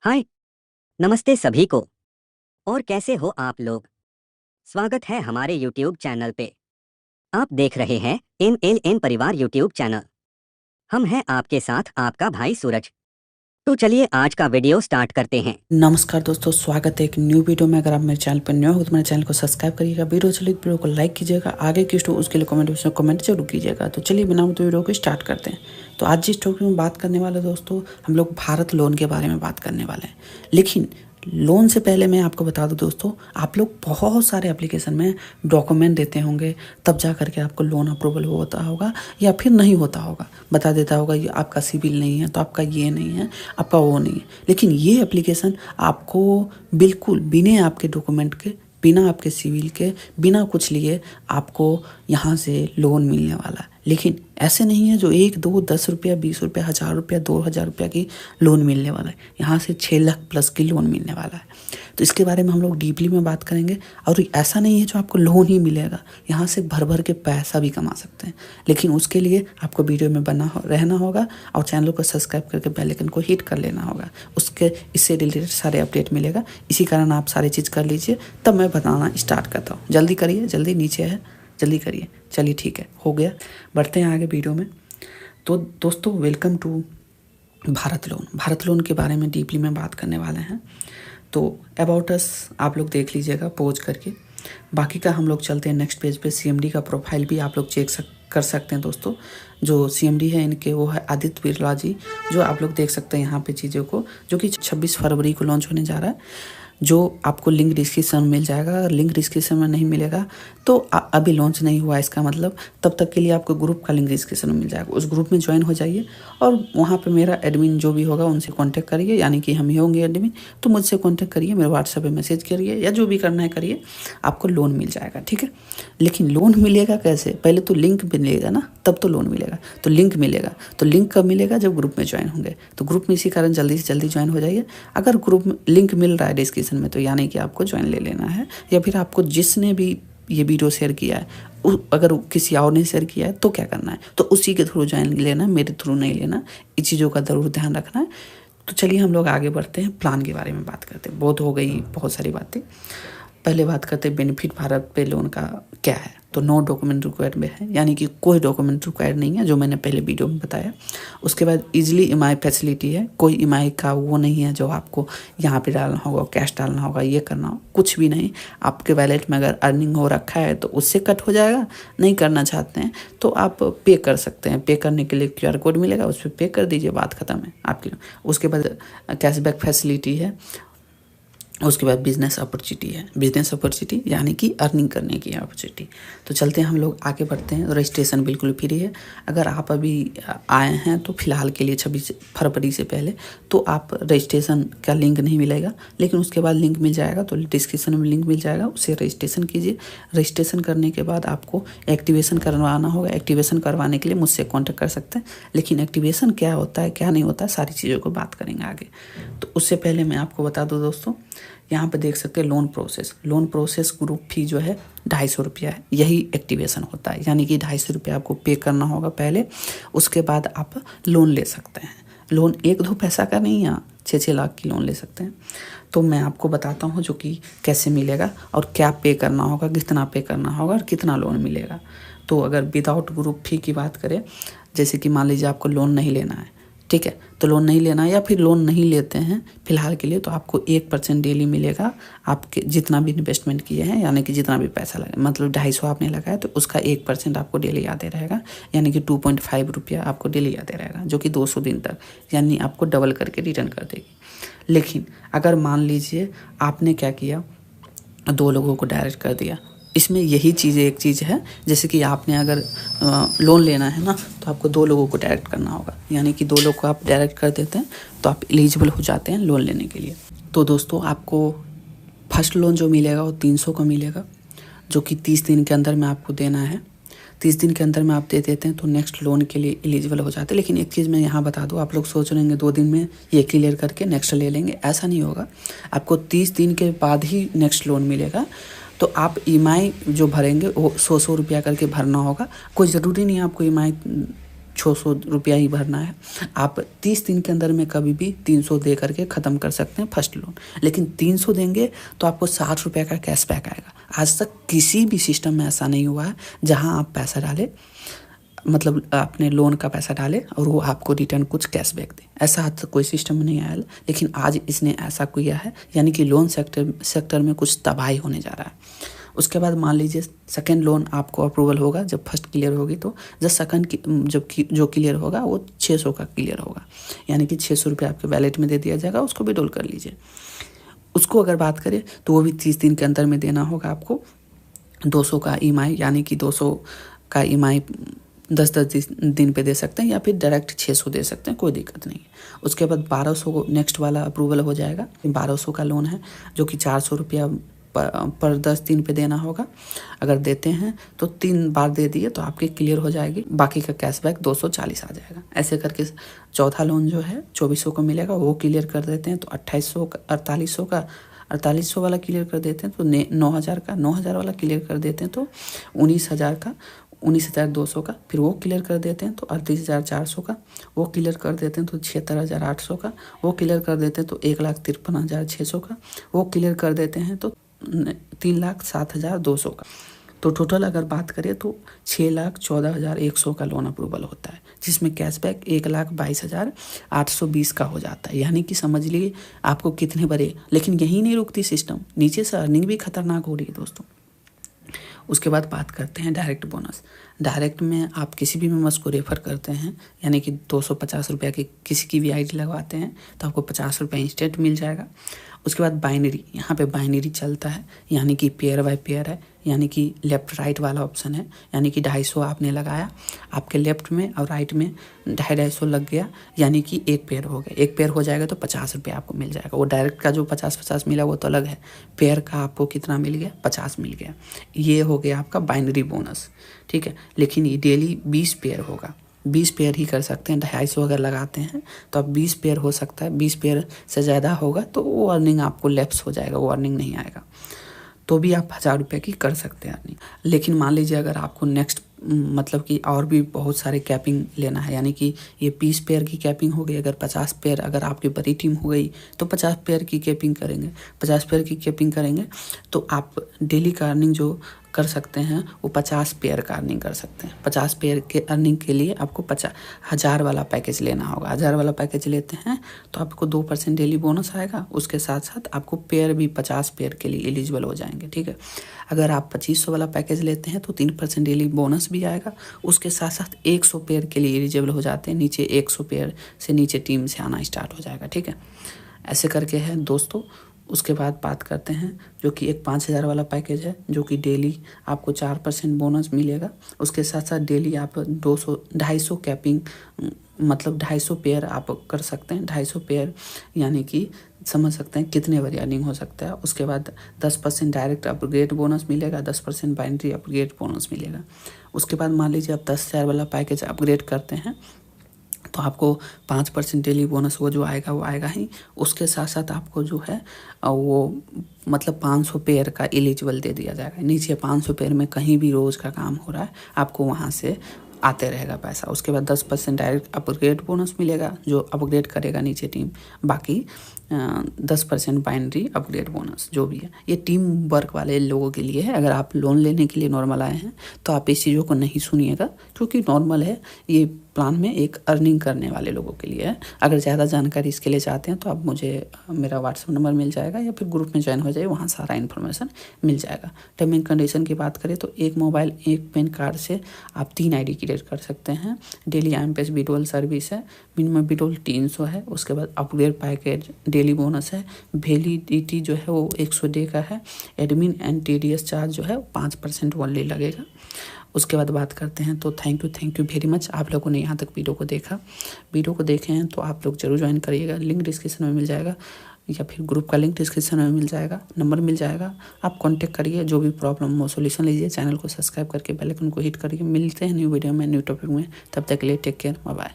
हाय, नमस्ते सभी को। और कैसे हो आप लोग? स्वागत है हमारे YouTube चैनल पे। आप देख रहे हैं MLN परिवार YouTube चैनल। हम हैं आपके साथ आपका भाई सूरज। तो चलिए आज का वीडियो स्टार्ट करते हैं। नमस्कार दोस्तों, स्वागत है एक न्यू वीडियो में। अगर आप मेरे चैनल पर न्यू हो तो मेरे चैनल को सब्सक्राइब करिएगा। वीडियो चलिए वीडियो को लाइक कीजिएगा। आगे की स्टोरी उसके लिए कमेंट में कमेंट जरूर कीजिएगा। तो चलिए बिना तो वीडियो को स्टार्ट करते हैं। तो आज जिस टॉपिक में बात करने वाले दोस्तों, हम लोग भारत लोन के बारे में बात करने वाले हैं। लेकिन लोन से पहले मैं आपको बता दूं दोस्तों, आप लोग बहुत सारे एप्लीकेशन में डॉक्यूमेंट देते होंगे, तब जा करके आपको लोन अप्रूवल होता होगा या फिर नहीं होता होगा। बता देता होगा ये आपका सिविल नहीं है, तो आपका ये नहीं है, आपका वो नहीं है। लेकिन ये एप्लीकेशन आपको बिल्कुल बिना आपके डॉक्यूमेंट के, बिना आपके सिविल के, बिना कुछ लिए आपको यहाँ से लोन मिलने वाला है। लेकिन ऐसे नहीं है जो 1, 2, 10 रुपया, 20 रुपया, 1000 रुपया, 2000 रुपया की लोन मिलने वाला है। यहाँ से 6 लाख प्लस की लोन मिलने वाला है। तो इसके बारे में हम लोग डीपली में बात करेंगे। और ऐसा नहीं है जो आपको लोन ही मिलेगा, यहाँ से भर भर के पैसा भी कमा सकते हैं। लेकिन उसके लिए आपको वीडियो में रहना होगा और चैनल को सब्सक्राइब करके बेल आइकन को हिट कर लेना होगा। उसके इससे रिलेटेड सारे अपडेट मिलेगा। इसी कारण आप सारी चीज़ कर लीजिए, तब मैं बताना स्टार्ट करता हूँ। जल्दी करिए, जल्दी नीचे है, जल्दी करिए। चलिए ठीक है, हो गया। बढ़ते हैं आगे वीडियो में। तो दोस्तों welcome to Bharat loan. Bharat loan के बारे में डीपली में बात करने वाले हैं। तो अबाउट अस आप लोग देख लीजिएगा पॉज करके। बाकी का हम लोग चलते हैं नेक्स्ट पेज पे। सीएमडी का प्रोफाइल भी आप लोग चेक कर सकते हैं दोस्तों। जो सीएमडी है इनके वो है आदित्य बिरला जी, जो आप लोग देख सकते हैं यहाँ पे चीज़ों को, जो कि 26 फरवरी को लॉन्च होने जा रहा है। जो आपको लिंक डिस्क्रिप्शन में मिल जाएगा। अगर लिंक डिस्क्रिप्शन में नहीं मिलेगा तो अभी लॉन्च नहीं हुआ, इसका मतलब तब तक के लिए आपको ग्रुप का लिंक डिस्क्रिप्शन में मिल जाएगा। उस ग्रुप में ज्वाइन हो जाइए और वहाँ पे मेरा एडमिन जो भी होगा उनसे कांटेक्ट करिए, यानी कि हम ही होंगे एडमिन। तो मुझसे कांटेक्ट करिए, मेरे व्हाट्सएप पे मैसेज करिए या जो भी करना है करिए, आपको लोन मिल जाएगा। ठीक है। लेकिन लोन मिलेगा कैसे? पहले तो लिंक मिलेगा ना, तब तो लोन मिलेगा। तो लिंक मिलेगा, तो लिंक कब मिलेगा? जब ग्रुप में ज्वाइन होंगे। तो ग्रुप में इसी कारण जल्दी से जल्दी ज्वाइन हो जाइए। अगर ग्रुप में लिंक मिल रहा है डिस्क्रिप्शन में, तो यानी कि आपको ज्वाइन ले लेना है। या फिर आपको जिसने भी ये वीडियो शेयर किया है, अगर किसी और ने शेयर किया है तो क्या करना है? तो उसी के थ्रू ज्वाइन लेना, मेरे थ्रू नहीं लेना। इन चीज़ों का ज़रूर ध्यान रखना है। तो चलिए हम लोग आगे बढ़ते हैं, प्लान के बारे में बात करते हैं। बहुत हो गई बहुत सारी बातें। पहले बात करते हैं बेनिफिट भारत पे लोन का क्या है। तो नो डॉक्यूमेंट रिक्वायर्ड में है, यानी कि कोई डॉक्यूमेंट रिक्वायर्ड नहीं है, जो मैंने पहले वीडियो में बताया। उसके बाद इजीली ईएमआई फैसिलिटी है। कोई ईएमआई का वो नहीं है जो आपको यहाँ पे डालना होगा, कैश डालना होगा, ये करना हो, कुछ भी नहीं। आपके वैलेट में अगर अर्निंग हो रखा है तो उससे कट हो जाएगा। नहीं करना चाहते हैं तो आप पे कर सकते हैं। पे करने के लिए क्यूआर कोड मिलेगा, उस पर पे कर दीजिए, बात खत्म है आपकी। उसके बाद कैशबैक फैसिलिटी है। उसके बाद बिजनेस अपॉर्चुनिटी है। बिजनेस अपॉर्चुनिटी यानी कि अर्निंग करने की अपॉर्चुनिटी। तो चलते हैं हम लोग आगे बढ़ते हैं। रजिस्ट्रेशन बिल्कुल फ्री है। अगर आप अभी आए हैं तो फिलहाल के लिए 26 फरवरी से पहले तो आप रजिस्ट्रेशन का लिंक नहीं मिलेगा, लेकिन उसके बाद लिंक मिल जाएगा। तो डिस्क्रिप्शन में लिंक मिल जाएगा, उससे रजिस्ट्रेशन कीजिए। रजिस्ट्रेशन करने के बाद आपको एक्टिवेशन करवाना होगा। एक्टिवेशन करवाने के लिए मुझसे कॉन्टैक्ट कर सकते हैं। लेकिन एक्टिवेशन क्या होता है, क्या नहीं होता है, सारी चीज़ों को बात करेंगे आगे। तो उससे पहले मैं आपको बता दूं दोस्तों, यहाँ पे देख सकते हैं loan process. Loan process group fee जो है 250 रुपया है। यही एक्टिवेशन होता है, यानी कि 250 रुपया आपको पे करना होगा पहले। उसके बाद आप लोन ले सकते हैं। लोन 1-2 पैसा का नहीं है, 6-6 लाख की लोन ले सकते हैं। तो मैं आपको बताता हूँ जो कि कैसे मिलेगा और क्या पे करना होगा, कितना पे करना होगा और कितना लोन मिलेगा। तो अगर विदाउट ग्रुप फी की बात करें, जैसे कि मान लीजिए आपको लोन नहीं लेना है, ठीक है, तो लोन नहीं लेना है या फिर लोन नहीं लेते हैं फिलहाल के लिए, तो आपको 1% डेली मिलेगा आपके जितना भी इन्वेस्टमेंट किए हैं, यानी कि जितना भी पैसा लगा, मतलब 250 आपने लगाया तो उसका 1% आपको डेली आते रहेगा, यानी कि 2.5 रुपया आपको डेली आते रहेगा, जो कि 200 दिन तक, यानी आपको डबल करके रिटर्न कर देगी। लेकिन अगर मान लीजिए आपने क्या किया, 2 लोगों को डायरेक्ट कर दिया, इसमें यही चीज़ें एक चीज़ है, जैसे कि आपने अगर लोन लेना है ना, तो आपको 2 लोगों को डायरेक्ट करना होगा, यानी कि 2 लोग को आप डायरेक्ट कर देते हैं तो आप एलिजिबल हो जाते हैं लोन लेने के लिए। तो दोस्तों आपको फर्स्ट लोन जो मिलेगा वो 300 का मिलेगा, जो कि 30 दिन के अंदर में आपको देना है। 30 दिन के अंदर में आप दे देते हैं तो नेक्स्ट लोन के लिए एलिजिबल हो जाते हैं। लेकिन एक चीज़ मैं यहाँ बता दूँ, आप लोग सोच रहे हैं 2 दिन में ये क्लियर करके नेक्स्ट ले लेंगे, ऐसा नहीं होगा। आपको 30 दिन के बाद ही नेक्स्ट लोन मिलेगा। तो आप ईएमआई जो भरेंगे वो 100 रुपया करके भरना होगा। कोई ज़रूरी नहीं है आपको ईएमआई 600 रुपया ही भरना है। आप 30 दिन के अंदर में कभी भी 300 दे करके ख़त्म कर सकते हैं फर्स्ट लोन। लेकिन 300 देंगे तो आपको 60 रुपये का कैशबैक आएगा। आज तक किसी भी सिस्टम में ऐसा नहीं हुआ है जहां आप पैसा डालें, मतलब अपने लोन का पैसा डालें और वो आपको रिटर्न कुछ कैशबैक दे। ऐसा आज तक कोई सिस्टम में नहीं आया, लेकिन आज इसने ऐसा किया है, यानी कि लोन सेक्टर में कुछ तबाही होने जा रहा है। उसके बाद मान लीजिए सेकंड लोन आपको अप्रूवल होगा, जब फर्स्ट क्लियर होगी तो जब सेकंड की जो क्लियर होगा वो 600 का क्लियर होगा, यानी कि 600 रुपये आपके वैलेट में दे दिया जाएगा। उसको विड्रॉल कर लीजिए। उसको अगर बात करें तो वो भी 30 दिन के अंदर में देना होगा आपको। 200 का EMI, यानी कि 200 का EMI 10-10 दिन पे दे सकते हैं, या फिर डायरेक्ट 600 दे सकते हैं, कोई दिक्कत नहीं है। उसके बाद 1200 को नेक्स्ट वाला अप्रूवल हो जाएगा। 1200 का लोन है जो कि 400 रुपया पर 10 दिन पे देना होगा। अगर देते हैं तो 3 बार दे दिए तो आपकी क्लियर हो जाएगी, बाकी का कैशबैक 240 आ जाएगा। ऐसे करके चौथा लोन जो है 2400 को मिलेगा, वो क्लियर कर देते हैं तो 2800 का 4800 वाला क्लियर कर देते हैं तो 9000 वाला क्लियर कर देते हैं तो 19,200 का, फिर वो क्लियर कर देते हैं तो 38,400 का, वो क्लियर कर देते हैं तो 76,800 का, वो क्लियर कर देते हैं तो 1,53,600 का, वो क्लियर कर देते हैं तो 3,07,200 का। तो टोटल अगर बात करें तो 6,14,100 का लोन अप्रूवल होता है, जिसमें कैशबैक 1,22,820 का हो जाता है। यानी कि समझ लीजिए आपको कितने बड़े, लेकिन यही नहीं रुकती सिस्टम, नीचे से अर्निंग भी खतरनाक हो रही है दोस्तों। उसके बाद बात करते हैं डायरेक्ट बोनस। डायरेक्ट में आप किसी भी मेंबर्स को रेफ़र करते हैं, यानी कि 250 रुपये की किसी की भी ID लगवाते हैं तो आपको 50 रुपये इंस्टेंट मिल जाएगा। उसके बाद बाइनरी, यहाँ पे बाइनरी चलता है, यानी कि पेयर बाय पेयर है, यानी कि लेफ़्ट राइट वाला ऑप्शन है। यानी कि 250 आपने लगाया, आपके लेफ़्ट में और राइट में 250 लग गया, यानी कि एक पेयर हो गया। एक पेयर हो जाएगा तो 50 रुपये आपको मिल जाएगा। वो डायरेक्ट का जो 50-50 मिला वो तो अलग है, पेयर का आपको कितना मिल गया, 50 मिल गया। ये हो गया आपका बाइनरी बोनस, ठीक है। लेकिन ये डेली 20 पेयर होगा, 20 पेयर ही कर सकते हैं। 250 अगर लगाते हैं तो अब 20 पेयर हो सकता है, 20 पेयर से ज़्यादा होगा तो वो अर्निंग आपको लैप्स हो जाएगा, वो अर्निंग नहीं आएगा। तो भी आप 1000 रुपये की कर सकते हैं अर्निंग। लेकिन मान लीजिए अगर आपको नेक्स्ट मतलब कि और भी बहुत सारे कैपिंग लेना है, यानी कि ये 20 पेयर की कैपिंग हो गई, अगर 50 पेयर अगर आपकी बड़ी टीम हो गई तो 50 पेयर की कैपिंग करेंगे। 50 पेयर की कैपिंग करेंगे तो आप डेली का अर्निंग जो कर सकते हैं वो 50 पेयर का अर्निंग कर सकते हैं। 50 पेयर के अर्निंग के लिए आपको 1000 वाला पैकेज लेना होगा। 1000 वाला पैकेज लेते हैं तो आपको 2% डेली बोनस आएगा। उसके साथ साथ आपको पेयर भी 50 पेयर के लिए एलिजिबल हो जाएंगे, ठीक है। अगर आप 2500 वाला पैकेज लेते हैं तो 3% डेली बोनस भी आएगा। उसके साथ साथ 100 पेयर के लिए एलिजिबल हो जाते हैं। नीचे 100 पेयर से नीचे टीम से आना स्टार्ट हो जाएगा, ठीक है। ऐसे करके है दोस्तों। उसके बाद बात करते हैं जो कि एक 5000 वाला पैकेज है, जो कि डेली आपको 4% बोनस मिलेगा। उसके साथ साथ डेली आप 250 कैपिंग मतलब 250 पेयर आप कर सकते हैं। 250 पेयर यानी कि समझ सकते हैं कितने बड़ी अर्निंग हो सकता है। उसके बाद 10% डायरेक्ट अपग्रेड बोनस मिलेगा, 10% बाइनरी अपग्रेड बोनस मिलेगा। उसके बाद मान लीजिए आप 10,000 वाला पैकेज अपग्रेड करते हैं तो आपको 5% डेली बोनस वो जो आएगा वो आएगा ही। उसके साथ साथ आपको जो है वो मतलब 500 पेयर का एलिजिबल दे दिया जाएगा। नीचे 500 पेयर में कहीं भी रोज़ का काम हो रहा है आपको वहाँ से आते रहेगा पैसा। उसके बाद 10% डायरेक्ट अपग्रेड बोनस मिलेगा जो अपग्रेड करेगा नीचे टीम। बाकी 10% बाइनरी अपग्रेड बोनस जो भी है ये टीम वर्क वाले लोगों के लिए है। अगर आप लोन लेने के लिए नॉर्मल आए हैं तो आप इस चीज़ों को नहीं सुनिएगा, क्योंकि नॉर्मल है ये प्लान में एक अर्निंग करने वाले लोगों के लिए है। अगर ज़्यादा जानकारी इसके लिए चाहते हैं तो आप मुझे मेरा व्हाट्सएप नंबर मिल जाएगा या फिर ग्रुप में ज्वाइन हो जाए, वहाँ सारा इन्फॉर्मेशन मिल जाएगा। टर्म एंड कंडीशन की बात करें तो एक मोबाइल एक पैन कार्ड से आप 3 ID क्रिएट कर सकते हैं। डेली IMPS विड्रॉल सर्विस है, मिनिमम विड्रॉल 300 है। उसके बाद अपग्रेड पैकेज डेली बोनस है। वैलिडिटी जो है वो 100 डे का है। एडमिन एंड TDS चार्ज जो है 5% ओनली लगेगा। उसके बाद बात करते हैं तो थैंक यू वेरी मच आप लोगों ने यहाँ तक वीडियो को देखा। वीडियो को देखे हैं तो आप लोग जरूर ज्वाइन करिएगा। लिंक डिस्क्रिप्शन में मिल जाएगा या फिर ग्रुप का लिंक डिस्क्रिप्शन में मिल जाएगा, नंबर मिल जाएगा। आप कांटेक्ट करिए, जो भी प्रॉब्लम हो सोल्यूशन लीजिए। चैनल को सब्सक्राइब करके बेल आइकन को हिट करिए। मिलते हैं न्यू वीडियो में न्यू टॉपिक में, तब तक के लिए टेक केयर, बाय बाय।